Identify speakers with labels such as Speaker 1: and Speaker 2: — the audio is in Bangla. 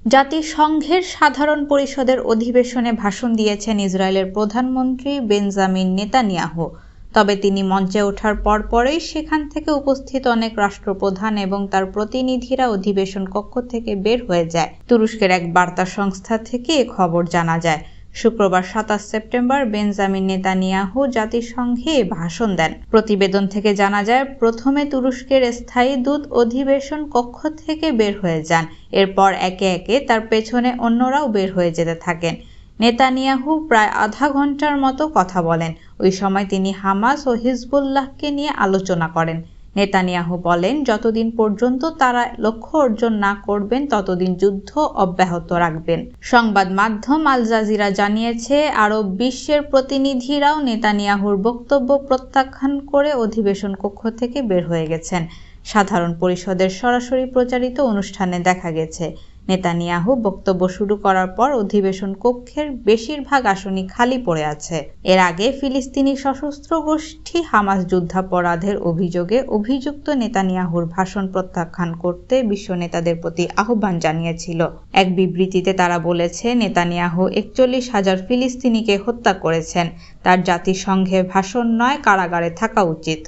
Speaker 1: জাতিসংঘের সাধারণ পরিষদের অধিবেশনে ভাষণ দিয়েছেন ইসরায়েলের প্রধানমন্ত্রী বেঞ্জামিন নেতানিয়াহু। তবে তিনি মঞ্চে ওঠার পরপরই সেখান থেকে উপস্থিত অনেক রাষ্ট্রপ্রধান এবং তার প্রতিনিধিরা অধিবেশন কক্ষ থেকে বের হয়ে যায়। তুরস্কের এক বার্তা সংস্থা থেকে এ খবর জানা যায়। শুক্রবার ২৭ সেপ্টেম্বর বেঞ্জামিন নেতানিয়াহু জাতিসংঘে ভাষণ দেন। প্রতিবেদন থেকে জানা যায়, প্রথমে তুরস্কের স্থায়ী দূত অধিবেশন কক্ষ থেকে বের হয়ে যান। এরপর একে একে তার পেছনে অন্যরাও বের হয়ে যেতে থাকেন। নেতানিয়াহু প্রায় আধা ঘন্টার মতো কথা বলেন। ওই সময় তিনি হামাস ও হিজবুল্লাহকে নিয়ে আলোচনা করেন। নেতানিয়াহু বলেন, যতদিন পর্যন্ত তারা লক্ষ্য অর্জন না করবেন ততদিন যুদ্ধ অব্যাহত রাখবেন। সংবাদ মাধ্যম আল জাজিরা জানিয়েছে, আরব বিশ্বের প্রতিনিধিরাও নেতানিয়াহুর বক্তব্য প্রত্যাখ্যান করে অধিবেশন কক্ষ থেকে বের হয়ে গেছেন। সাধারণ পরিষদের সরাসরি প্রচারিত অনুষ্ঠানে দেখা গেছে, নেতানিয়াহু বক্তব্য শুরু করার পর অধিবেশন কক্ষের বেশিরভাগ আসনই খালি পড়ে আছে। এর আগে ফিলিস্তিনি সশস্ত্র গোষ্ঠী হামাস যুদ্ধাপরাধের অভিযোগে অভিযুক্ত নেতানিয়াহুর ভাষণ প্রত্যাখ্যান করতে বিশ্ব নেতাদের প্রতি আহ্বান জানিয়েছিল। এক বিবৃতিতে তারা বলেছে, নেতানিয়াহু ৪১,০০০ ফিলিস্তিনিকে হত্যা করেছেন। তার জাতিসংঘে ভাষণ নয়, কারাগারে থাকা উচিত।